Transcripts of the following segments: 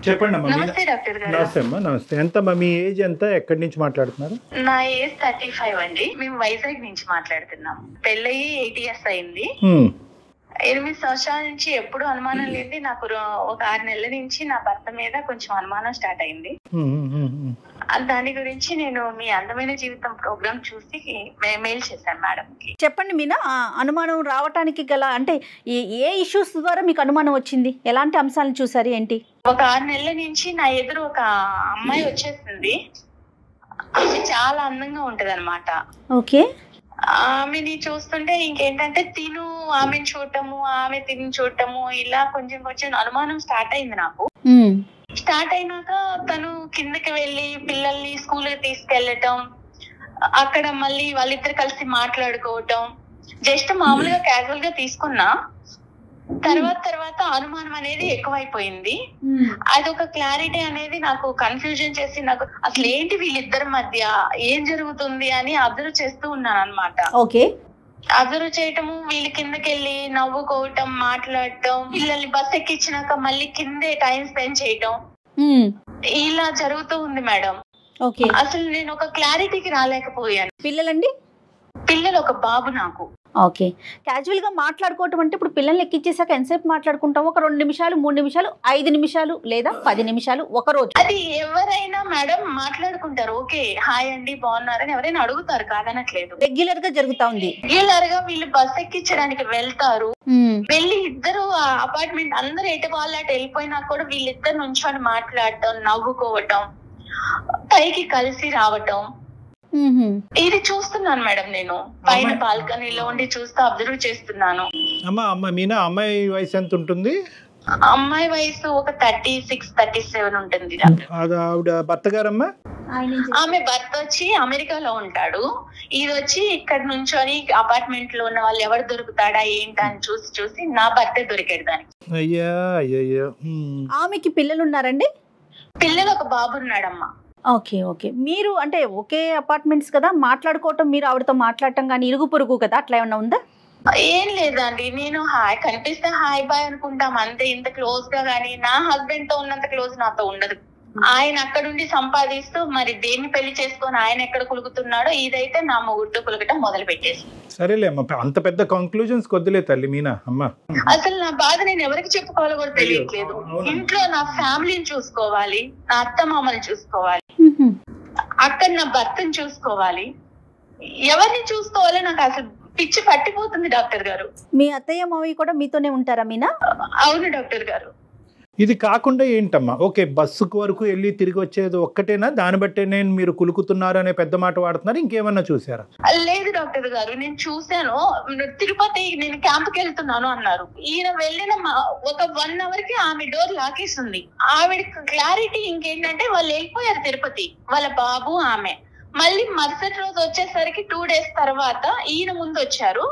చెప్పండి అమ్మా. నమస్తే డాక్టర్ గారు. నమస్తే అమ్మా. నమస్తే. ఎంతమ్మా మీ ఏజ్ ఎంత, ఎక్కడి నుంచి మాట్లాడుతున్నారు? నా ఏజ్ 35 అండి. మేము వైజాగ్ నుంచి మాట్లాడుతున్నాం. పెళ్ళయి 8 years అయింది. 8 సంవత్సరాల నుంచి ఎప్పుడు అనుమానం లేదు. నాకు ఒక 6 నెలల నుంచి నా భర్త మీద కొంచెం అనుమానం స్టార్ట్ అయింది. దాని గురించి నేను మీ అందమైన జీవితం ప్రోగ్రామ్ చూసి మెయిల్ చేశాను మేడం కి. చెప్పండి మీనా, అనుమానం రావటానికి గల అంటే ఏ ఇష్యూస్ ద్వారా మీకు అనుమానం వచ్చింది? ఎలాంటి అంశాలను చూసారు ఏంటి? ఒక 6 నెలల నుంచి నా ఎదురు ఒక అమ్మాయి వచ్చేసింది. ఆమె చాలా అందంగా ఉంటది అనమాట. ఓకే. ఆమెని చూస్తుంటే ఇంకేంటంటే ఆమెను చూడటము, ఆమె తిని చూడటము, ఇలా కొంచెం కొంచెం అనుమానం స్టార్ట్ అయింది నాకు. స్టార్ట్ అయినాక తను కిందకి వెళ్ళి పిల్లల్ని స్కూల్ కి తీసుకెళ్లటం, అక్కడ మళ్ళీ వాళ్ళిద్దరు కలిసి మాట్లాడుకోవటం, జస్ట్ మామూలుగా క్యాజువల్ గా తీసుకున్నా. తర్వాత అనుమానం అనేది ఎక్కువైపోయింది. అదొక క్లారిటీ అనేది నాకు కన్ఫ్యూజన్ చేసి, నాకు అసలు ఏంటి వీళ్ళిద్దరి మధ్య ఏం జరుగుతుంది అని అబ్జర్వ్ చేస్తూ ఉన్నాను అనమాట. ఓకే. అబ్జర్వ్ చేయటము, వీళ్ళు కిందకెళ్ళి నవ్వుకోవటం, మాట్లాడటం, పిల్లల్ని బస్ ఎక్కించినాక మళ్ళీ కిందే టైం స్పెండ్ చేయటం, ఇలా జరుగుతూ ఉంది మేడం. ఓకే. అసలు నేను ఒక క్లారిటీకి రాలేకపోయాను. పిల్లలండి? పిల్లలు ఒక బాబు నాకు. ఓకే. క్యాజువల్ గా మాట్లాడుకోవటం అంటే ఇప్పుడు పిల్లల్ని ఎక్కించేసాక ఎంతసేపు మాట్లాడుకుంటాం? ఒక 2 నిమిషాలు, 3 నిమిషాలు, 5 నిమిషాలు లేదా 10 నిమిషాలు ఒక రోజు? అది ఎవరైనా మేడం మాట్లాడుకుంటారు. ఓకే, హాయ్ అండి బాగున్నారని ఎవరైనా అడుగుతారు, కాదనట్లేదు. రెగ్యులర్ గా జరుగుతా ఉంది. రెగ్యులర్ గా వీళ్ళు బస్ ఎక్కించడానికి వెళ్తారు. వెళ్ళి ఇద్దరు అపార్ట్మెంట్ అందరు ఎటు వాళ్ళు అటు వెళ్ళిపోయినా కూడా వీళ్ళిద్దరు నుంచొని మాట్లాడటం, నవ్వుకోవటం, పైకి కలిసి రావటం, ఇది చూస్తున్నాను మేడం. నేను పైన బాల్కనీలో ఉండి చూస్తూ అబ్జర్వ్ చేస్తున్నాను. మీనా, అమ్మాయి వయసు ఎంత ఉంటుంది? అమ్మాయి వయసు ఒక 36, 37 ఉంటుంది. ఆవిడ భర్త గారమ్మా? ఆమె భర్త వచ్చి అమెరికాలో ఉంటాడు. ఇది వచ్చి ఇక్కడ నుంచొని అపార్ట్మెంట్ లో ఉన్న వాళ్ళు ఎవరు దొరుకుతాడా ఏంటా అని చూసి నా భర్తే దొరికాడు దానికి. అయ్యా అయ్యో. ఆమెకి పిల్లలు ఉన్నారండి? పిల్లలు ఒక బాబు ఉన్నాడమ్మా. ఓకే. ఓకే. మీరు అంటే ఒకే అపార్ట్మెంట్స్ కదా, మాట్లాడుకోవటం, మీరు ఆవిడతో మాట్లాడటం కానీ ఇరుగు పొరుగు కదా, అట్లా ఏమన్నా ఉందా? ఏం లేదండి. నేను కనిపిస్తే హాయ్ బాయ్ అనుకుంటాం అంతే. ఇంత క్లోజ్ గా గానీ నా హస్బెండ్ తో ఉన్నంత క్లోజ్ నాతో ఉండదు. ఆయన అక్కడుండి సంపాదిస్తూ మరి దేన్ని పెళ్లి చేసుకొని ఆయన ఎక్కడ కులుగుతున్నాడో, ఇదైతే నా మొగుడుతో కులగటం మొదలు పెట్టేసి. సరేలే అమ్మ, అంత పెద్ద కంక్లూజన్స్ కొద్దిలే తల్లి మీనా. అమ్మా అసలు నా బాధ నేను ఎవరికి చెప్పుకోవాలో కూడా తెలియట్లేదు. ఇంట్లో నా ఫ్యామిలీని చూసుకోవాలి, నా అత్త మామని చూసుకోవాలి, అక్కడ నా భర్తను చూసుకోవాలి, ఎవరిని చూసుకోవాలో నాకు అసలు పిచ్చి పట్టిపోతుంది డాక్టర్ గారు. మీ అత్తయ్య మావయ్య కూడా మీతోనే ఉంటారా మీనా? అవును డాక్టర్ గారు. ఇది కాకుండా ఏంటమ్మా? ఓకే, బస్సుకు వరకు వెళ్ళి తిరిగి వచ్చేది ఒక్కటేనా? దాన్ని బట్టే నేను మీరు కులుకుతున్నారు అనే పెద్ద మాట వాడుతున్నారు, ఇంకేమన్నా చూసారా? లేదు డాక్టర్ గారు, నేను చూసాను. తిరుపతి నేను క్యాంప్ కి వెళ్తున్నాను అన్నారు. ఈయన వెళ్ళిన ఒక 1 hour కి ఆమె డోర్ లాకేస్తుంది. ఆవిడ క్లారిటీ ఇంకేంటంటే వాళ్ళు వెళ్ళిపోయారు తిరుపతి, వాళ్ళ బాబు ఆమె. మళ్ళీ మరుసటి రోజు వచ్చేసరికి 2 days తర్వాత ఈయన ముందు వచ్చారు.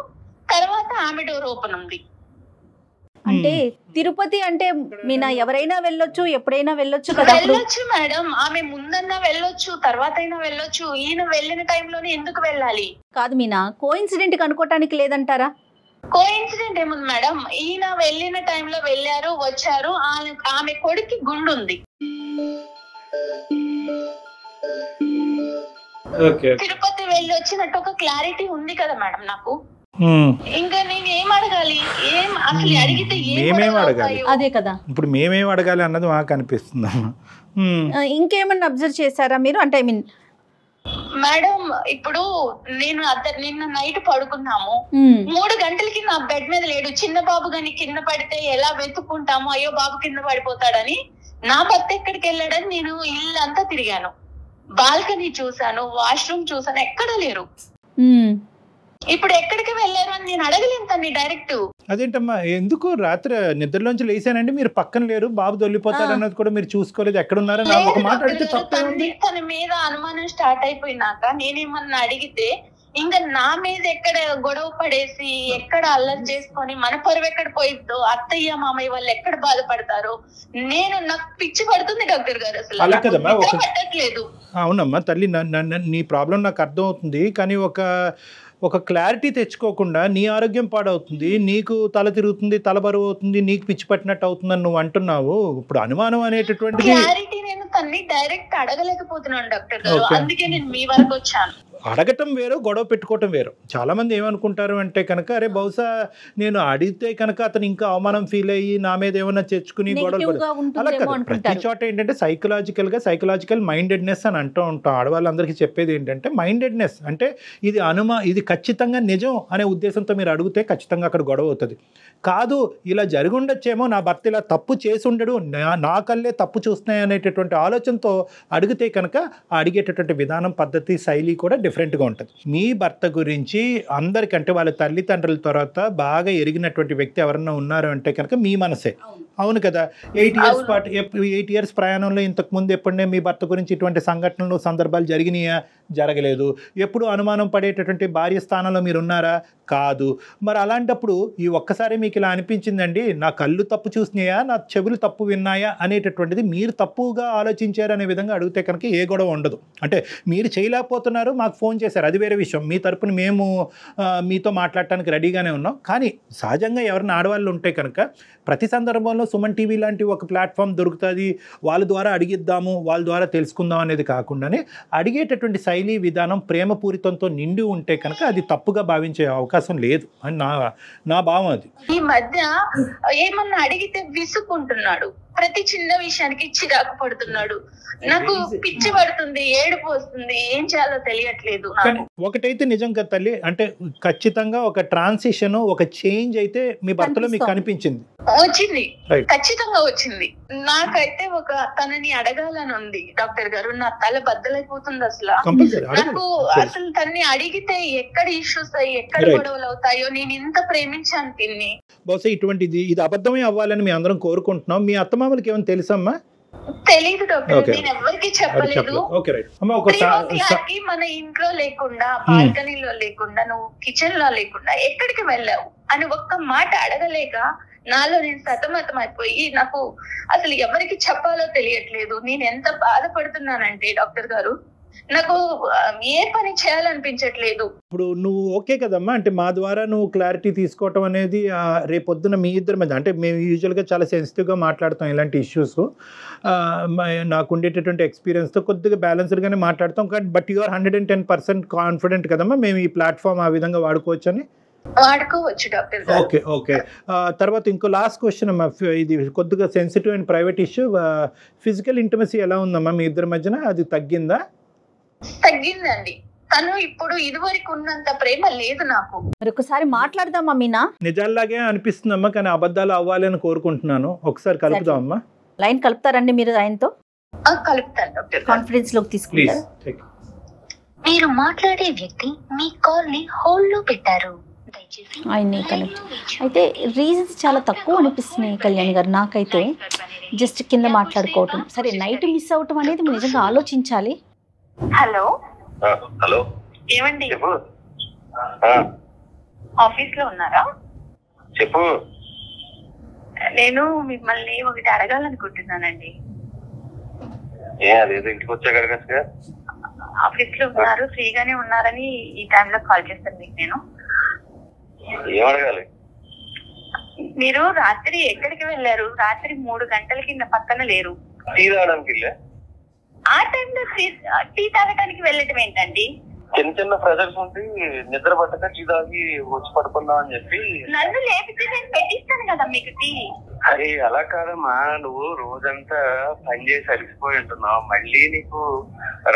తర్వాత ఆమె డోర్ ఓపెన్ ఉంది. అంటే తిరుపతి అంటే మీనా ఎవరైనా వెళ్ళొచ్చు, ఎప్పుడైనా వెళ్ళొచ్చు కదా? వెళ్ళొచ్చు మేడం, ఆమె ముందన్నా వెళ్ళొచ్చు, తర్వాత అయినా వెళ్ళొచ్చు. ఈయన వెళ్ళిన టైంలోనే ఎందుకు వెళ్ళాలి? కాదు మీనా, కోఇన్సిడెంట్ అనుకోవటానికి లేదంటారా? కోఇన్సిడెంట్ ఏముంది మేడం, ఈయన వెళ్ళిన టైంలో వెళ్ళారు, వచ్చారు. ఆమె కొడుక్కి గుండు ఉంది. తిరుపతి వెళ్ళి వచ్చినట్టు ఒక క్లారిటీ ఉంది కదా మేడం నాకు. ఇంకా నేను ఏం అడగాలి? ఏం అసలు అడిగితే మేమేం అడగాలి? అదే కదా, ఇప్పుడు మేమేం అడగాలి అన్నది మాకు అనిపిస్తుంది. ఇంకేమన్నా అబ్జర్వ్ చేశారా మీరు? అంటే ఐ మీన్ మేడం, ఇప్పుడు నేను నిన్న నైట్ పడుకున్నాము, 3 గంటలకి నా బెడ్ మీద లేడు. చిన్న బాబు గాని కింద పడితే ఎలా వెతుక్కుంటాము, అయ్యో బాబు కింద పడిపోతాడని. నా భర్త ఎక్కడికి వెళ్ళాడని నేను ఇల్లు అంతా తిరిగాను, బాల్కనీ చూసాను, వాష్రూమ్ చూసాను, ఎక్కడ లేరు. ఇప్పుడు ఎక్కడికి వెళ్ళారు అని నేను అడగలేను తన్ని డైరెక్ట్. అదేంటమ్మా, ఎందుకు రాత్రి నిద్రలోంచి లేసానండి, మీరు పక్కన లేరు, బాబు దొల్లిపోతాడు అన్నది కూడా మీరు చూసుకోలేదు, ఎక్కడున్నారని ఒక మాట అడిగితే తప్పేముంది? తన మీద అనుమానం స్టార్ట్ అయిపోయినాక నేనేమన్నా అడిగితే ఇంకా నా మీద ఎక్కడ గొడవ పడేసి ఎక్కడ అల్లరి చేసుకొని మన పరువు ఎక్కడ పోయిద్దో, అత్తయ్య మామయ్య వాళ్ళు ఎక్కడ బాధపడతారో, నాకు పిచ్చి పడుతుంది డాక్టర్ గారు. అసలు పట్టట్లేదు. అవునమ్మా తల్లి, నీ ప్రాబ్లం నాకు అర్థం అవుతుంది. కానీ ఒక ఒక క్లారిటీ తెచ్చుకోకుండా నీ ఆరోగ్యం పాడవుతుంది, నీకు తల తిరుగుతుంది, తల బరువు అవుతుంది, నీకు పిచ్చి పట్టినట్టు అవుతుందని నువ్వు అంటున్నావు. ఇప్పుడు అనుమానం అనేటటువంటిది క్లారిటీ నేను తన్ని డైరెక్ట్ అడగలేకపోతున్నాను డాక్టర్ గారు, అందుకే నేను మీ వరకు వచ్చాను. అడగటం వేరు, గొడవ పెట్టుకోవటం వేరు. చాలామంది ఏమనుకుంటారు అంటే కనుక, అరే బహుశా నేను అడిగితే కనుక అతను ఇంకా అవమానం ఫీల్ అయ్యి నా మీద ఏమైనా తెచ్చుకుని గొడవలు. అలా కాదు, ప్రతి చోట ఏంటంటే సైకలాజికల్ మైండెడ్నెస్ అని అంటూ ఉంటాం. ఆడవాళ్ళందరికీ చెప్పేది ఏంటంటే మైండెడ్నెస్ అంటే ఇది ఖచ్చితంగా నిజం అనే ఉద్దేశంతో మీరు అడిగితే ఖచ్చితంగా అక్కడ గొడవ అవుతుంది. కాదు ఇలా జరిగి ఉండొచ్చేమో, నా భర్త ఇలా తప్పు చేసి ఉండడు, నా కళ్ళే తప్పు చూస్తున్నాయి అనేటటువంటి ఆలోచనతో అడిగితే కనుక అడిగేటటువంటి విధానం, పద్ధతి, శైలి కూడా డిఫరెంట్గా ఉంటుంది. మీ భర్త గురించి అందరికంటే వాళ్ళ తల్లిదండ్రుల తర్వాత బాగా ఎరిగినటువంటి వ్యక్తి ఎవరన్నా ఉన్నారు అంటే కనుక మీ మనసే. అవును కదా. 8 years ప్రయాణంలో ఇంతకుముందు ఎప్పుడనే మీ భర్త గురించి ఇటువంటి సంఘటనలు, సందర్భాలు జరిగినాయా? జరగలేదు. ఎప్పుడు అనుమానం పడేటటువంటి భార్య స్థానంలో మీరు ఉన్నారా? కాదు. మరి అలాంటప్పుడు ఈ ఒక్కసారి మీకు ఇలా అనిపించిందండి, నా కళ్ళు తప్పు చూసినాయా, నా చెవులు తప్పు విన్నాయా అనేటటువంటిది మీరు తప్పుగా ఆలోచించారు అనే విధంగా అడిగితే కనుక ఏ గొడవ ఉండదు. అంటే మీరు చేయలేకపోతున్నారు, మాకు ఫోన్ చేశారు, అది వేరే విషయం. మీ తరపున మేము మీతో మాట్లాడటానికి రెడీగానే ఉన్నాం. కానీ సహజంగా ఎవరైనా ఆడవాళ్ళు ఉంటే కనుక ప్రతి సందర్భంలో సుమన్ టీవీ లాంటి ఒక ప్లాట్ఫామ్ దొరుకుతుంది, వాళ్ళ ద్వారా అడిగిద్దాము, వాళ్ళ ద్వారా తెలుసుకుందాం అనేది కాకుండానే అడిగేటటువంటి శైలి, విధానం ప్రేమపూరితంతో నిండి ఉంటే కనుక అది తప్పుగా భావించే అవకాశం లేదు అని నా భావం. అది ఈ మధ్య ఏమన్నా అడిగితే విసుకుంటున్నాడు, ప్రతి చిన్న విషయానికి చిరాకు పడుతున్నాడు, నాకు పిచ్చి పడుతుంది, ఏడుపు వస్తుంది, ఏం చేయాలో తెలియట్లేదు. ఒకటైతే నిజం కదా తల్లి, అంటే ఖచ్చితంగా ఒక ట్రాన్సిషన్, ఒక చేంజ్ అయితే మీ భర్తలో మీకు కనిపించింది, వచ్చింది, ఖచ్చితంగా వచ్చింది. నాకైతే ఒక తనని అడగాలని ఉంది డాక్టర్ గారు, నా తల బద్దలైపోతుంది అసలు. నాకు అసలు తన్ని అడిగితే ఎక్కడ ఇష్యూస్ అయ్యి ఎక్కడ గొడవలు అవుతాయో, నేను ఇంత ప్రేమించాను తిన్ని. బహుశా ఇటువంటిది ఇది అబద్ధమే అవ్వాలని మీ అందరం కోరుకుంటున్నాం. మీ అత్తమామలకి ఏమైనా తెలుసమ్మా? తెలీదు డాక్టర్, నేను ఎవరికి చెప్పలేదు. మన ఇంట్లో లేకుండా, బాల్కనీలో లేకుండా, నువ్వు కిచెన్ లో లేకుండా ఎక్కడికి వెళ్ళావు అని ఒక్క మాట అడగలేక నాలో నేను సతమతం అయిపోయి నాకు అసలు ఎవరికి చెప్పాలో తెలియట్లేదు. నేను ఎంత బాధపడుతున్నానంటే డాక్టర్ గారు, నాకు ఏ పని చేయాలనిపించట్లేదు. ఇప్పుడు నువ్వు ఓకే కదమ్మా, అంటే మా ద్వారా నువ్వు క్లారిటీ తీసుకోవటం అనేది రేపొద్దున మీ ఇద్దరి మధ్య, అంటే మేము యూజువల్గా చాలా సెన్సిటివ్గా మాట్లాడతాం ఇలాంటి ఇష్యూస్. నాకు ఉండేటటువంటి ఎక్స్పీరియన్స్తో కొద్దిగా బ్యాలెన్స్డ్గానే మాట్లాడతాం. బట్ యు ఆర్ 110% కాన్ఫిడెంట్ కదమ్మా మేము ఈ ప్లాట్ఫామ్ ఆ విధంగా వాడుకోవచ్చు అని? వాడుకోవచ్చు డాక్టర్. ఓకే. తర్వాత ఇంకో లాస్ట్ క్వశ్చన్ అమ్మా, ఇది కొద్దిగా sensitive and private issue. Physical intimacy ఎలా ఉందమ్మా మీ ఇద్దరి మధ్యన? అది తగ్గిందా? తగ్గిందండి. తను ఇప్పుడు ఇదివరకు ఉన్నంత ప్రేమ లేదు నాకు. మరి ఒకసారి మాట్లాడదామా మీనా? నిజాల్లాగే అనిపిస్తుందమ్మా, కానీ అబద్ధాలు అవ్వాలి అని కోరుకుంటున్నాను. ఒకసారి కలుపుదామమ్మా. లైన్ కలుపుతారండి మీరు ఆయనతో? కలుపుతాను డాక్టర్. కాన్ఫిడెన్స్ లోకి తీసుకుంటారు. మీరు మాట్లాడే వ్యక్తి మీ కాల్ ని హోల్డ్ లో పెట్టారు, ఆయన్ని కనెక్ట్. అయితే రీజన్స్ చాలా తక్కువ అనిపిస్తున్నాయి కళ్యాణ్ గారు నాకైతే. జస్ట్ కింద మాట్లాడుకోవటం సరే, నైట్ మిస్ అవటం అనేది మీరు నిజంగా ఆలోచించాలి. హలో హలో, ఏమండి ఆఫీస్ లో ఉన్నారా? చెప్పు. నేను మిమ్మల్ని ఒకటి అడగాలనుకుంటున్నానండి. అదేదో ఇంటికి వచ్చాక అడగచ్చుగా. ఆఫీస్ లో ఉన్నారు, ఫ్రీగానే ఉన్నారని ఈ టైంలో కాల్ చేస్తాను మీకు. నేను ఏం అడగాలి? మీరు రాత్రి ఎక్కడికి వెళ్ళారు? రాత్రి 3 గంటలకి నా పక్కన లేరు. టీ తాగడానికి వెళ్ళా. ఆ టైంలో టీ తాగడానికి వెళ్ళటం ఏంటండి? చిన్న ప్రెజర్స్ ఉండి నిద్ర పట్టక టీ తాగి వచ్చి పడుకుందాం అని చెప్పి. నన్ను లేపితే నేను పెట్టిస్తాను కదా మీకు టీ. అరే అలా కాదమ్మా, నువ్వు రోజంతా పని చేసి అలిసిపోయి ఉంటున్నావు, మళ్ళీ నీకు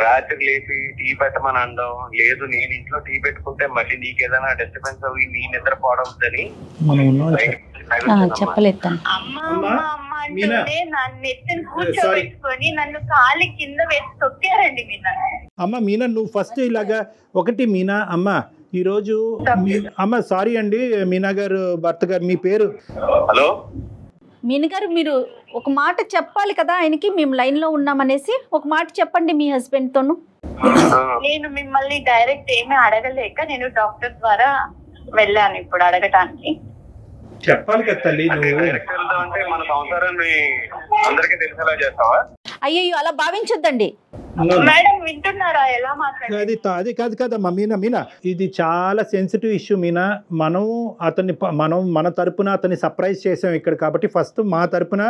రాత్రి లేపి టీ పెట్టమని అనడం లేదు. నేను ఇంట్లో టీ పెట్టుకుంటే మళ్ళీ నీకేదైనా డిస్టర్బెన్స్ అవి నీ నిద్ర పోవద్దని చెప్పలేదు. కూర్చోబెట్టుకొని నన్ను కాలి కింద వేసి తొక్కారండి మీనా. అమ్మ మీనా, నువ్వు ఫస్ట్ ఇలాగా ఒకటి మీనా అమ్మ, ఈరోజు అమ్మ సారీ అండి మీనా గారు భర్త గారు, మీ పేరు? హలో మీనా గారు, మీరు ఒక మాట చెప్పాలి కదా ఆయనకి, మేము లైన్ లో ఉన్నామనేసి ఒక మాట చెప్పండి మీ హస్బెండ్ తోను. నేను మిమ్మల్ని డైరెక్ట్ ఏమీ అడగలేక నేను డాక్టర్ ద్వారా వెళ్ళాను ఇప్పుడు అడగటానికి. చెప్పాలి కదా తల్లి, అంటే మన సంసారాన్ని అందరికీ తెలిసేలా చేస్తావా? అయ్యో అలా భావించొద్దండి. మేడం వింటున్నారా ఎలా మాట్లాడారు? అది కాదు కదమ్మా మీనా, ఇది చాలా సెన్సిటివ్ ఇష్యూ మీనా. మనం మన తరపున అతన్ని సర్ప్రైజ్ చేసాం ఇక్కడ, కాబట్టి ఫస్ట్ మా తరపున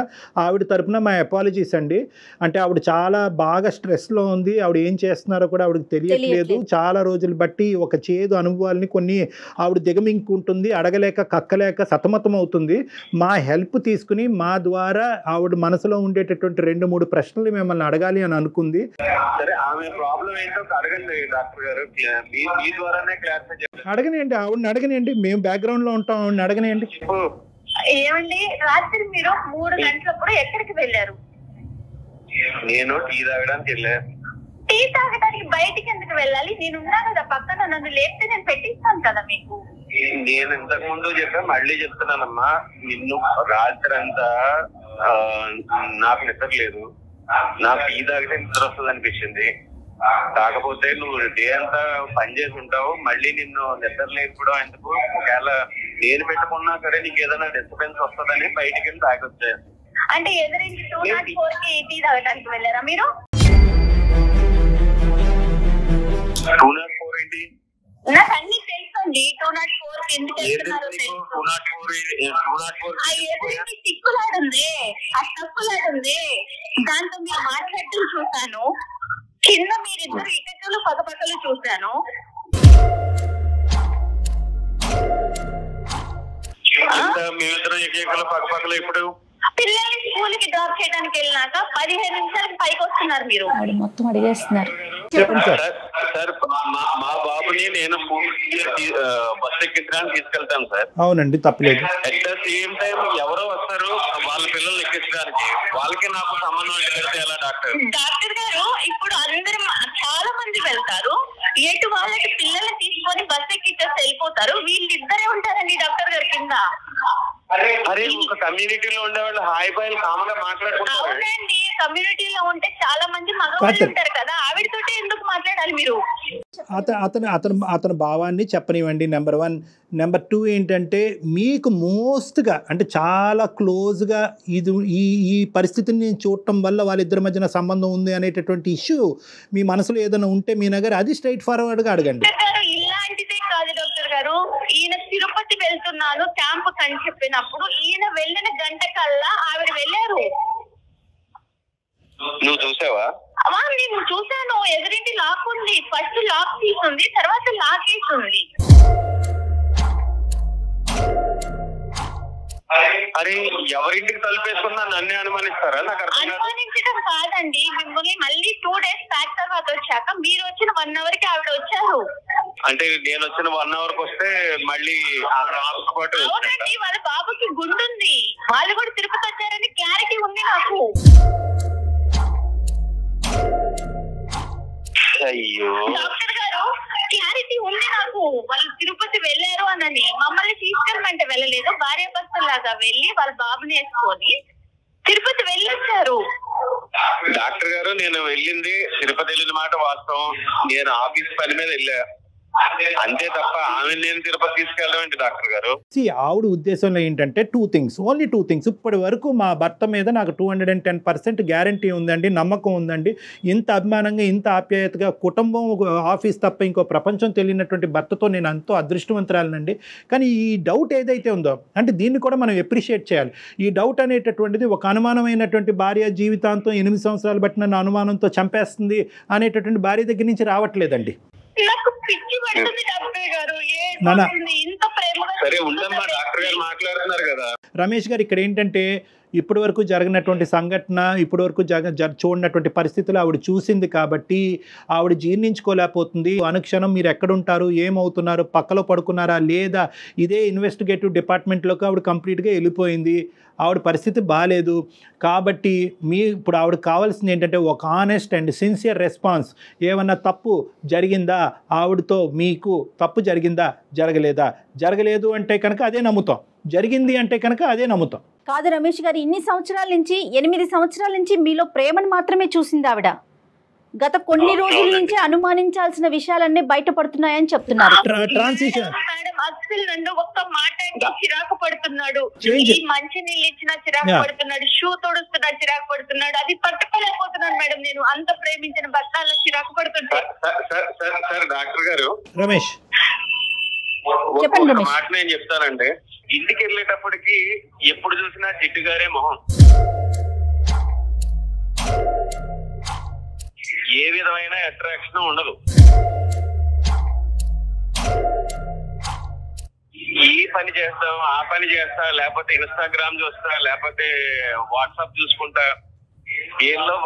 ఆవిడ తరపున మా అపాలజీస్ అండి. అంటే ఆవిడ చాలా బాగా స్ట్రెస్లో ఉంది, ఆవిడ ఏం చేస్తున్నారో కూడా ఆవిడకి తెలియట్లేదు. చాలా రోజులు బట్టి ఒక చేదు అనుభవాల్ని కొన్ని ఆవిడ దిగమింగుకుంటుంది, అడగలేక కక్కలేక సతమతం అవుతుంది. మా హెల్ప్ తీసుకుని మా ద్వారా ఆవిడ మనసులో ఉండేటటువంటి 2-3 ప్రశ్నలు మిమ్మల్ని అడగాలి అని అనుకుంది. సరే, ఆమె ప్రాబ్లం ఏంటో అడగండి డాక్టర్ గారు, మీ ద్వారానే క్లారిఫై చేయండి. అడగనియండి, ఆవిడని అడగనియండి, మేము బ్యాక్గ్రౌండ్ లో ఉంటాం, ఆవిడని అడగనియండి. ఏమండి, రాత్రి మీరు 3 గంటలప్పుడు ఎక్కడికి వెళ్ళారు? నేను టీ తాగడానికి వెళ్ళాను. టీ తాగడానికి బయటికి ఎందుకు వెళ్ళాలి? నేను ఉన్నా కదా పక్కన, నన్ను లేపితే నేను పెట్టిస్తాను కదా మీకు. నేను ఇంతకు ముందు చెప్పా, మళ్ళీ చెప్తున్నానమ్మా, నిన్ను రాత్రి అంతా నాకు నిద్ర లేదు, నాకు టీ తాగితే నిద్ర వస్తుంది అనిపించింది. కాకపోతే నువ్వు డే అంతా పని చేసి ఉంటావు, మళ్ళీ నిన్ను నిద్ర లేకపోవడం ఎందుకు? ఒకవేళ నేను పెట్టుకున్నా సరే నీకు ఏదైనా డిస్టర్బెన్స్ వస్తుందని బయటికి వెళ్ళి తాగొచ్చాను. అంటే ఎదురించి 204 కి టీ తాగడానికి వెళ్ళారా మీరు? 204 ఏంటి? నాకు అన్ని తెలుసండి. 204 కి ఎందుకు వెళ్తున్నారో తెలుసు. సిక్కులాడుంది, ఆ తప్పులాడుంది, దాంతో మీరు మాట్లాడటం చూశాను. కింద మీరిద్దరు ఇటకలు పక్కపక్కలు చూశాను. మేమిద్దరం ఏకలు పక్కపక్కలు ఇప్పుడు పిల్లల్ని స్కూల్ కి డ్రాప్ చేయడానికి వెళ్ళినాక 15 నిమిషాలకి పైకి వస్తున్నారు మీరు. మొత్తం అడిగేస్తున్నారు. చెప్పండి సార్. సార్, మా బాబుని నేను బస్ ఎక్కించడానికి తీసుకెళ్తాను సార్. అవునండి, తప్పలేదు. అట్ ద సేమ్ టైం ఎవరో వస్తారు వాళ్ళ పిల్లల్ని ఎక్కించడానికి, వాళ్ళకి నాకు సంబంధం పెడితే ఎలా డాక్టర్? డాక్టర్ గారు, ఇప్పుడు అందరూ చాలా మంది వెళ్తారు, ఎటు వాళ్ళకి పిల్లల్ని తీసుకొని బస్ ఎక్కించేసి వెళ్ళిపోతారు, వీళ్ళిద్దరే ఉంటారండి డాక్టర్ గారి కింద. అరే, ఒక కమ్యూనిటీలో ఉండేవాళ్ళు హాయ్ బాయ్ కామన్ గా మాట్లాడుకుంటారు. అవునండి, కమ్యూనిటీలో ఉంటే చాలా మంది మగవాళ్ళు ఉంటారు కదా, ఆవిడతోటి ఎందుకు మాట్లాడాలి మీరు? అతని భావాన్ని చెప్పనివ్వండి, నెంబర్ 1. నెంబర్ 2 ఏంటంటే, మీకు మోస్ట్గా అంటే చాలా క్లోజ్గా ఈ పరిస్థితిని నేను చూడటం వల్ల వాళ్ళిద్దరి మధ్యన సంబంధం ఉంది అనేటటువంటి ఇష్యూ మీ మనసులో ఏదైనా ఉంటే మీ దగ్గర అది స్ట్రైట్ ఫార్వర్డ్గా అడగండి. ఇలాంటిదే కాదు డాక్టర్ గారు, ఈయన తిరుపతి వెళ్తున్నాను క్యాంపు అని చెప్పినప్పుడు ఈయన వెళ్ళిన గంట కల్లా ఆవిడ వెళ్ళారు. నువ్వు చూసావా? నేను చూసాను. ఎదురింటి లాక్ ఉంది, ఫస్ట్ లాక్ తీసుంది, తర్వాత లాక్ వేసింది. అరే, ఎవరింటికి తలుపేసుకున్నా నన్నే అనుమానిస్తారా? నాకు అనుమానించడం కాదండి, మిమ్మల్ని మళ్ళీ 2 డేస్ బ్యాక్ తర్వాత వచ్చాక మీరు వచ్చిన 1 అవర్ కి ఆవిడ వచ్చారు. అంటే నేను వచ్చిన 1 అవర్ కి వస్తే మళ్ళీ అవునండి, వాళ్ళ బాబుకి గుండుంది, వాళ్ళు కూడా తిరుపతి వచ్చారని క్లారిటీ ఉంది నాకు. అయ్యో డాక్టర్ గారు, క్లారిటీ ఉంది నాకు, వాళ్ళు తిరుపతి వెళ్ళారు అనని. మమ్మల్ని తీసుకెళ్ళమంటే వెళ్ళలేదు, భార్య భర్తలాగా వెళ్ళి వాళ్ళ బాబుని వేసుకొని తిరుపతి వెళ్ళొచ్చారు. డాక్టర్ గారు, నేను వెళ్ళింది తిరుపతి వెళ్ళిన మాట వాస్తవం. నేను ఆఫీస్ పని మీద వెళ్ళా అంతే తప్ప ఆమె నేను తిరుపతి తీసుకెళ్ళడం ఏంటి డాక్టర్ గారు? ఆవిడ ఉద్దేశంలో ఏంటంటే 2 things, ఓన్లీ 2 things. ఇప్పటి వరకు మా భర్త మీద నాకు 210% గ్యారంటీ ఉందండి, నమ్మకం ఉందండి. ఇంత అభిమానంగా, ఇంత ఆప్యాయతగా, కుటుంబం ఆఫీస్ తప్ప ఇంకో ప్రపంచం తెలియనటువంటి భర్తతో నేను ఎంతో అదృష్టవంతురాలనండి. కానీ ఈ డౌట్ ఏదైతే ఉందో, అంటే దీన్ని కూడా మనం ఎప్రిషియేట్ చేయాలి. ఈ డౌట్ అనేటటువంటిది ఒక అనుమానమైనటువంటి భార్య జీవితాంతం 8 సంవత్సరాలు బట్టి నన్ను అనుమానంతో చంపేస్తుంది అనేటటువంటి భార్య దగ్గర నుంచి రావట్లేదండి. నాకు పిచ్చి పడుతుంది డాక్టర్ గారు, ఇంత ప్రేమగా. సరే ఉండమ్మా, డాక్టర్ గారు మాట్లాడుతున్నారు కదా. రమేష్ గారు, ఇక్కడ ఏంటంటే ఇప్పటి వరకు జరిగినటువంటి సంఘటన, ఇప్పటి వరకు చూడనటువంటి పరిస్థితులు ఆవిడ చూసింది కాబట్టి ఆవిడ జీర్ణించుకోలేకపోతుంది. అనుక్షణం మీరు ఎక్కడుంటారు, ఏమవుతున్నారు, పక్కలో పడుకున్నారా లేదా, ఇదే ఇన్వెస్టిగేటివ్ డిపార్ట్మెంట్లోకి ఆవిడ కంప్లీట్గా వెళ్ళిపోయింది. ఆవిడ పరిస్థితి బాగాలేదు. కాబట్టి ఇప్పుడు ఆవిడకి కావాల్సింది ఏంటంటే ఒక ఆనెస్ట్ అండ్ సిన్సియర్ రెస్పాన్స్. ఏమన్నా తప్పు జరిగిందా, ఆవిడతో మీకు తప్పు జరిగిందా, జరగలేదు అంటే కనుక అదే నమ్ముతాం, జరిగింది అంటే కనుక అదే నమ్ముతాం. కాదు రమేష్ గారు, ఇన్ని సంవత్సరాల నుంచి 8 సంవత్సరాల నుంచి మీలో ప్రేమను మాత్రమే చూసింది ఆవిడ. గత కొన్ని రోజుల నుంచి అనుమానించాల్సిన విషయాలన్నీ బయటపడుతున్నాయని చెప్తున్నారు. ట్రాన్సిషన్ మేడం అసలు నన్ను ఒక్క మాట అంటే చిరాకు పడుతున్నాడు. ఈ మంచి నీళ్ళు ఇచ్చినా చిరాకు పడుతున్నాడు, షూ తొడుస్తున్నా చిరాకు పడుతున్నాడు. అది పట్టుకోలేకపోతున్నాను మేడం. నేను అంత ప్రేమించిన భర్త అలా చిరాకు పడుతుంటే. సార్ డాక్టర్ గారు రమేష్ చెప్పండి. మాట నేను చెప్తానండి. ఇంటికి వెళ్ళేటప్పటికి ఎప్పుడు చూసినా జిడ్డు గారే మొహం, ఏ విధమైన అట్రాక్షన్ ఉండదు. ఈ పని చేస్తాం, ఆ పని చేస్తా, లేకపోతే ఇన్స్టాగ్రామ్ చూస్తా, లేకపోతే వాట్సాప్ చూసుకుంటా. వీళ్ళు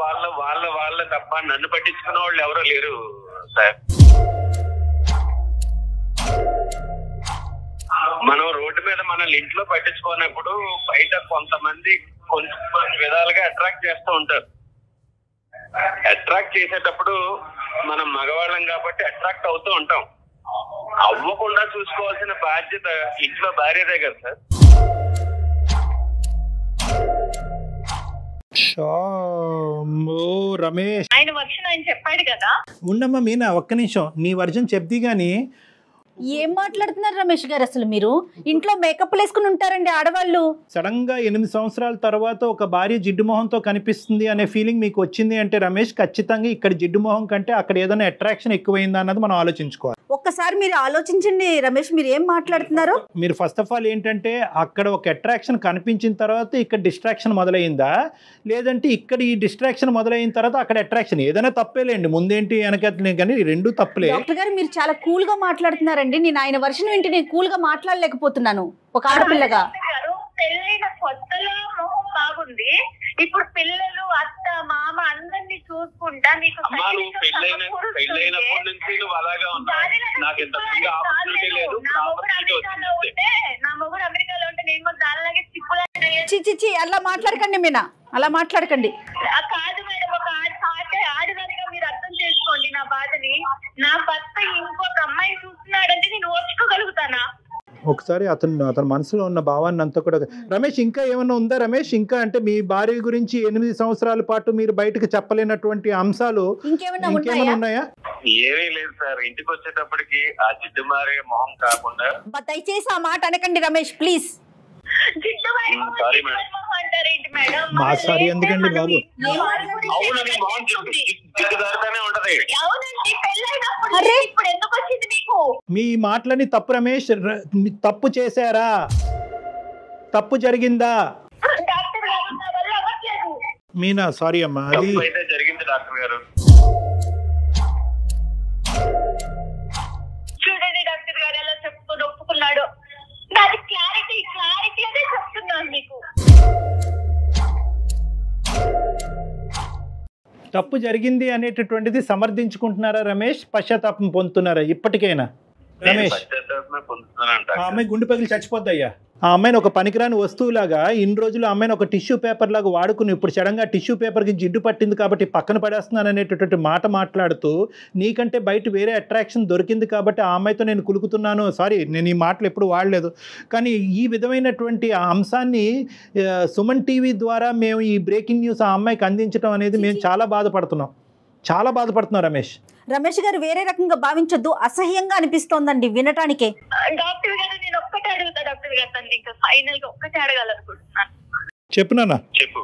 వాళ్ళ తప్ప నన్ను పట్టించుకున్న వాళ్ళు ఎవరో లేరు సార్. మనం రోడ్డు మీద మనల్ని ఇంట్లో పట్టించుకున్నప్పుడు బయట కొంతమంది కొంచెం విధాలుగా అట్రాక్ట్ చేస్తూ ఉంటారు. అట్రాక్ట్ చేసేటప్పుడు మనం మగవాళ్ళం కాబట్టి అట్రాక్ట్ అవుతూ ఉంటాం. అవ్వకుండా చూసుకోవాల్సిన బాధ్యత ఇంట్లో భార్యదే కదా సార్. రమేష్ ఆయన వర్షన్ ఆయన చెప్పాడు కదా. ఉండమ్మా మీనా, ఒక్క నిమిషం నీ వర్జన్ చెప్ది గాని. ఏం మాట్లాడుతున్నారు రమేష్ గారు? అసలు మీరు ఇంట్లో మేకప్ వేసుకుని ఉంటారండి ఆడవాళ్ళు. సడన్ గా 8 సంవత్సరాల తర్వాత ఒక భార్య జిడ్డు మొహంతో కనిపిస్తుంది అనే ఫీలింగ్ మీకు వచ్చింది అంటే రమేష్, ఖచ్చితంగా ఇక్కడ జిడ్డు మొహం కంటే అక్కడ ఏదైనా అట్రాక్షన్ ఎక్కువైందా అన్నది మనం ఆలోచించుకోవాలి. ఒక్కసారి మీరు ఆలోచించండి రమేష్, మీరు ఏం మాట్లాడుతున్నారు? మీరు ఫస్ట్ ఆఫ్ ఆల్ ఏంటంటే అక్కడ ఒక అట్రాక్షన్ కనిపించిన తర్వాత ఇక్కడ డిస్ట్రాక్షన్ మొదలైందా, లేదంటే ఇక్కడ ఈ డిస్ట్రాక్షన్ మొదలైన తర్వాత అక్కడ అట్రాక్షన్? ఏదైనా తప్పేలేండి, ముందేంటి వెనకట్లే, కానీ రెండు తప్పులే. డాక్టర్ గారు మీరు చాలా కూల్ గా మాట్లాడుతున్నారండి. నేను ఆయన వర్షన్ వింటే నేను కూల్ గా మాట్లాడలేకపోతున్నాను ఒక ఆడపిల్లగా. పెళ్ళైన కొత్తలో మొహం బాగుంది, ఇప్పుడు పిల్లలు అత్త మామ అందరినీ చూసుకుంటా నీకు పెళ్ళైనప్పటి నుంచి నువ్వు అలాగా ఉన్నావు. నాకు ఇంతకుముందు ఆపర్చునిటీ లేదు. నా మొగుడు అమెరికాలో ఉంటే నేను కూడా దానిలాగే చిప్పులా. చిచి అలా మాట్లాడకండి మీనా, అలా మాట్లాడకండి. కాదు మేడం, ఒక ఆడదానిగా మీరు అర్థం చేసుకోండి నా బాధని. నా భర్త ఇంకొక అమ్మాయి చూస్తున్నాడంటే నేను ఓర్చుకోగలుగుతానా? ఒకసారి అతని మనసులో ఉన్న భావాన్ని అంతా కూడా. రమేష్ ఇంకా ఏమన్నా ఉందా రమేష్? ఇంకా అంటే మీ భార్య గురించి 8 సంవత్సరాల పాటు మీరు బయటకు చెప్పలేనటువంటి అంశాలు ఇంకేమైనా ఉన్నాయా? ఏమీ లేదు సార్. ఇంటికి వచ్చేటప్పటికి ఆ జిడ్డు మారే మొహం కాకుండా. దయచేసి ఆ మాట అనకండి రమేష్ ప్లీజ్. Sorry madam. మా సారీ ఎందుకండి బాబు? అవునండి, మొహం జిడ్డుగారుగానే ఉంటది. ఇప్పుడు ఎందుకు వచ్చింది మీకు? మీ మాటలని తప్పు రమేష్. తప్పు చేశారా? తప్పు జరిగిందా? మీనా సారీ అమ్మా, అది అయితే జరిగింది డాక్టర్ గారు. చూడండి డాక్టర్ గారు ఎలా చెప్పుకొని ఒప్పుకున్నాడు. దాని క్లారిటీ అదే చెప్తున్నాను మీకు. తప్పు జరిగింది అనేటటువంటిది సమర్థించుకుంటున్నారా రమేష్? పశ్చాత్తాపం పొందుతున్నారా ఇప్పటికైనా రమేష్? ఆ అమ్మాయి గుండె పగిలి చచ్చిపోద్దయ్యా. ఆ అమ్మాయిని ఒక పనికిరాని వస్తువులాగా ఇన్ని రోజులు ఆ అమ్మాయిని ఒక టిష్యూ పేపర్ లాగా వాడుకుని ఇప్పుడు సడన్గా టిష్యూ పేపర్కి జిడ్డు పట్టింది కాబట్టి పక్కన పడేస్తున్నాను అనేటటువంటి మాట మాట్లాడుతూ నీకంటే బయట వేరే అట్రాక్షన్ దొరికింది కాబట్టి ఆ అమ్మాయితో నేను కులుకుతున్నాను. సారీ, నేను ఈ మాటలు ఎప్పుడు వాడలేదు. కానీ ఈ విధమైనటువంటి ఆ అంశాన్ని సుమన్ టీవీ ద్వారా మేము ఈ బ్రేకింగ్ న్యూస్ ఆ అమ్మాయికి అందించడం అనేది మేము చాలా బాధపడుతున్నాం రమేష్. రమేష్ గారు వేరే రకంగా భావించొద్దు, అసహ్యంగా అనిపిస్తోందండి వినటానికే. డాక్టర్ గారు నేను ఒక్కటే అడుగుతా డాక్టర్ గారు, ఇంకా ఫైనల్ గా ఒక్కటే అడగాలనుకుంటున్నాను. చెప్పు నాన్న. చెప్పు.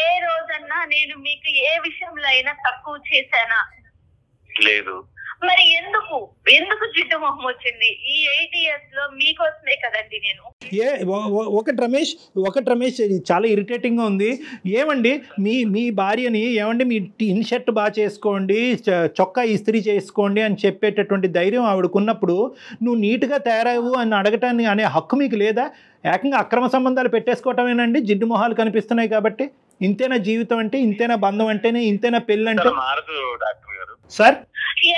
ఏ రోజన్నా నేను మీకు ఏ విషయంలో అయినా తక్కువ చేశానా? లేదు. మరి ఎందుకు జిడ్డు మొహం వచ్చింది? ఈ 8 years లో మీకోసమే కదండి నేను. ఒకటి రమేష్ ఇది చాలా ఇరిటేటింగ్గా ఉంది. ఏమండి మీ భార్యని ఏమండి మీ ఇన్ షర్ట్ బాగా చేసుకోండి, చొక్కా ఇస్త్రీ చేసుకోండి అని చెప్పేటటువంటి ధైర్యం ఆవిడకున్నప్పుడు నువ్వు నీట్గా తయారవు అని అడగటాన్ని అనే హక్కు మీకు లేదా? ఏకంగా అక్రమ సంబంధాలు పెట్టేసుకోవటమేనండి జిడ్డు మొహాలు కనిపిస్తున్నాయి కాబట్టి? ఇంతేనా జీవితం అంటే? ఇంతేనా బంధం అంటేనే? ఇంతేనా పెళ్ళి అంటే? సార్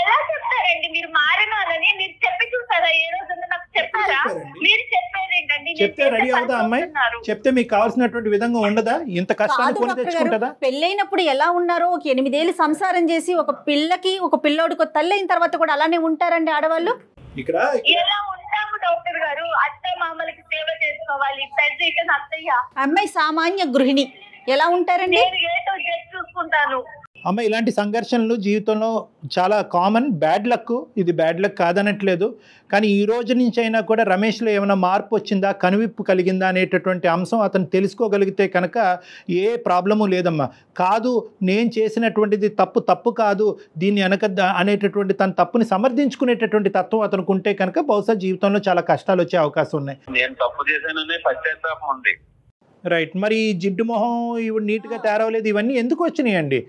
ఎలా చెప్తారండి మీరు మారనాలని? మీరు చెప్పి చూసారా? ఏ రోజున నాకు చెప్పారా? మీరు చెప్పేది ఏంటండి? చెప్తే రెడీ అవుతా అమ్మాయి? చెప్తే మీకు కావాల్సినటువంటి విధంగా ఉండదా? ఇంత కష్టాన్ని కొని తెచ్చుకుంటుందా? పెళ్ళైనప్పుడు ఎలా ఉన్నారో, ఒక 8 ఏళ్ళు సంసారం చేసి ఒక పిల్లకి ఒక పిల్లోడికి తల్లి అయిన తర్వాత కూడా అలానే ఉంటారండి ఆడవాళ్ళు? ఇక్కడ ఎలా ఉంటాము డాక్టర్ గారు? అత్త మామలకి సేవ చేసుకోవాలి, పెద్ద అత్తయ్య. అమ్మాయి సామాన్య గృహిణి ఎలా ఉంటారండి? నేను ఏటో చూసుకుంటాను. అమ్మ ఇలాంటి సంఘర్షణలు జీవితంలో చాలా కామన్. బ్యాడ్ లక్, ఇది బ్యాడ్ లక్ కాదనట్లేదు. కానీ ఈ రోజు నుంచి అయినా కూడా రమేష్లో ఏమైనా మార్పు వచ్చిందా, కనువిప్పు కలిగిందా అనేటటువంటి అంశం అతను తెలుసుకోగలిగితే కనుక ఏ ప్రాబ్లము లేదమ్మా. కాదు నేను చేసినటువంటిది తప్పు కాదు, దీన్ని అనేటటువంటి తన తప్పుని సమర్థించుకునేటటువంటి తత్వం అతనికి ఉంటే కనుక బహుశా జీవితంలో చాలా కష్టాలు వచ్చే అవకాశం ఉన్నాయి. నేను తప్పు చేశాననే పశ్చాత్తాపం ఉంది. రైట్. మరి జిడ్డు మొహం ఇవి నీట్గా తయారవలేదు, ఇవన్నీ ఎందుకు వచ్చినాయండి?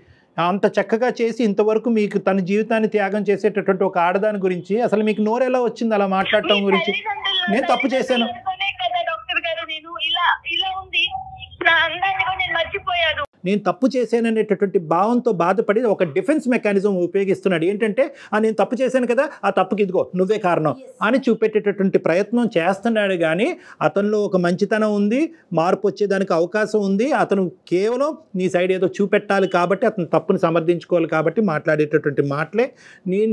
అంత చక్కగా చేసి ఇంతవరకు మీకు తన జీవితాన్ని త్యాగం చేసేటటువంటి ఒక ఆడదాని గురించి అసలు మీకు నోరు ఎలా వచ్చింది అలా మాట్లాడటం గురించి? నేను తప్పు చేశాను డాక్టర్ గారు, నేను ఇలా ఉంది, నా అందాన్ని కూడా నేను మర్చిపోయాను. నేను తప్పు చేశాననేటటువంటి భావంతో బాధపడి ఒక డిఫెన్స్ మెకానిజం ఉపయోగిస్తున్నాడు. ఏంటంటే నేను తప్పు చేశాను కదా, ఆ తప్పుకి ఇదిగో నువ్వే కారణం అని చూపెట్టేటటువంటి ప్రయత్నం చేస్తున్నాడు. కానీ అతనిలో ఒక మంచితనం ఉంది, మార్పు వచ్చేదానికి అవకాశం ఉంది. అతను కేవలం నీ సైడ్ ఏదో చూపెట్టాలి కాబట్టి, అతను తప్పుని సమర్థించుకోవాలి కాబట్టి మాట్లాడేటటువంటి మాటలే.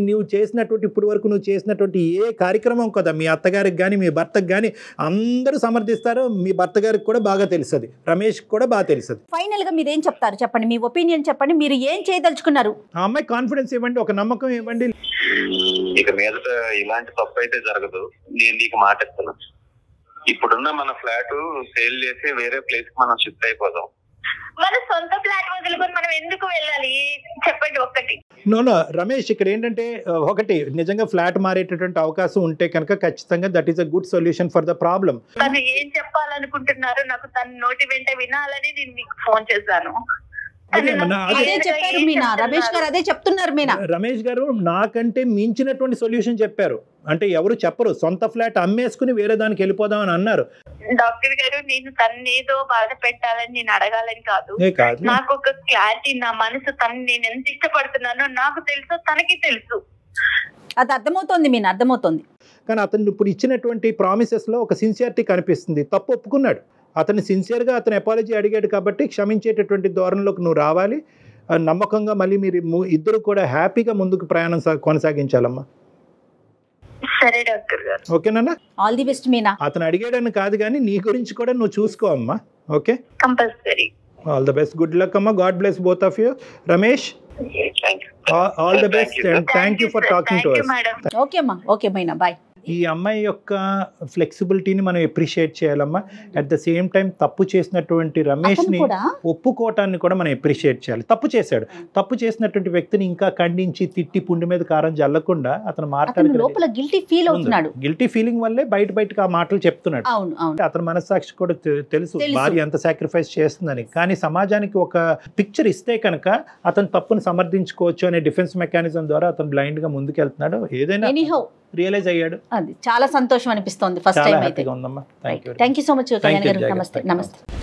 నువ్వు చేసినటువంటి ఇప్పటి వరకు నువ్వు చేసినటువంటి ఏ కార్యక్రమం కదా మీ అత్తగారికి కానీ మీ భర్తకు కానీ అందరూ సమర్థిస్తారు. మీ భర్త గారికి కూడా బాగా తెలుస్తుంది, రమేష్కి కూడా బాగా తెలుస్తుంది. ఫైనల్గా మీరు ఏం చెప్తారు చెప్పండి, మీ ఒపీనియన్ చెప్పండి. మీరు ఏం చేయదలుచుకున్నారు? ఆ అమ్మాయి కాన్ఫిడెన్స్ ఇవ్వండి, ఒక నమ్మకం ఇవ్వండి. ఇక మీదట ఇలాంటి తప్పు అయితే జరగదు. నేను నీకు మాట ఇస్తున్నాను, ఇప్పుడున్న మన ఫ్లాట్ సేల్ చేసి వేరే ప్లేస్ కి మనం షిఫ్ట్ అయిపోదాం. మన సొంత ఫ్లాట్ వదులుకొని మనం ఎందుకు వెళ్ళాలి చెప్పండి ఒక్కటి. నో రమేష్, ఇక్కడ ఏంటంటే ఒకటి నిజంగా ఫ్లాట్ మారేటటువంటి అవకాశం ఉంటే కనుక ఖచ్చితంగా that is a good solution for the problem. తను ఏం చెప్పాలనుకుంటున్నారు నాకు తన నోటి వెంట వినాలని నేను మీకు ఫోన్ చేశాను. అదే చెప్పారు మీనా, రమేష్ గారు అదే చెప్తున్నారు. మీనా రమేష్ గారు నాకంటే మించినటువంటి సొల్యూషన్ చెప్పారు. అంటే ఎవరు చెప్పరు, సొంత ఫ్లాట్ అమ్మేసుకుని వేరే దానికి వెళ్ళిపోదాం అని అన్నారు. డాక్టర్ గారు, నేను తన్నేదో బాధ పెట్టాలని నేను అడగాలని కాదు. నాకు ఒక క్లారిటీ, నా మనసు తను నేను ఎంత ఇష్టపడుతున్నానో నాకు తెలుసు, తనకి తెలుసు. అది అర్థమవుతోంది మీనా, అర్థమవుతోంది. కానీ అతను ఇప్పుడు ఇచ్చినటువంటి ప్రామిసెస్ లో ఒక సిన్సియారిటీ కనిపిస్తుంది. తప్పు ఒప్పుకున్నాడు, అతను సిన్సియర్గా అతను అపాలజీ అడిగాడు కాబట్టి క్షమించేటటువంటి ధోరణిలోకి నువ్వు రావాలి. నమ్మకంగా మళ్ళీ మీరు ఇద్దరు కూడా హ్యాపీగా ముందుకు ప్రయాణం కొనసాగించాలమ్మా. సరే డాక్టర్ గారు. ఓకేనా? All the best Meena. అతను అడిగాడని కాదు కానీ నీ గురించి కూడా నువ్వు చూసుకో అమ్మా. Okay, compulsory. All the best, good luck అమ్మా. God bless both of you. Ramesh, all the best and thank you for talking to us. Okay అమ్మా, ఓకే మీనా, బాయ్. ఈ అమ్మాయి యొక్క ఫ్లెక్సిబిలిటీని మనం అప్రిషియేట్ చేయాలమ్మా. అట్ ద సేమ్ టైం తప్పు చేసినటువంటి రమేష్ని ఒప్పుకోవటాన్ని కూడా మనం అప్రిషియేట్ చేయాలి. తప్పు చేశాడు, తప్పు చేసినటువంటి వ్యక్తిని ఇంకా ఖండించి తిట్టి పుండి మీద కారం జల్లకుండా అతను లోపల గిల్టీ ఫీల్ అవుతున్నాడు. గిల్టీ ఫీలింగ్ వల్లే బయటకు ఆ మాటలు చెప్తున్నాడు. అతని మనస్సాక్షి కూడా తెలుసు భార్య ఎంత సాక్రిఫైస్ చేస్తుందని. కానీ సమాజానికి ఒక పిక్చర్ ఇస్తే కనుక అతను తప్పును సమర్థించుకోవచ్చు అనే డిఫెన్స్ మెకానిజం ద్వారా అతను బ్లైండ్ గా ముందుకెళ్తున్నాడు. ఏదైనా రియలైజ్ అయ్యాడు. అది చాలా సంతోషం అనిపిస్తోంది ఫస్ట్ టైం అయితే. ఉందమ్మా. Thank you so much Kalyan గారు. నమస్తే.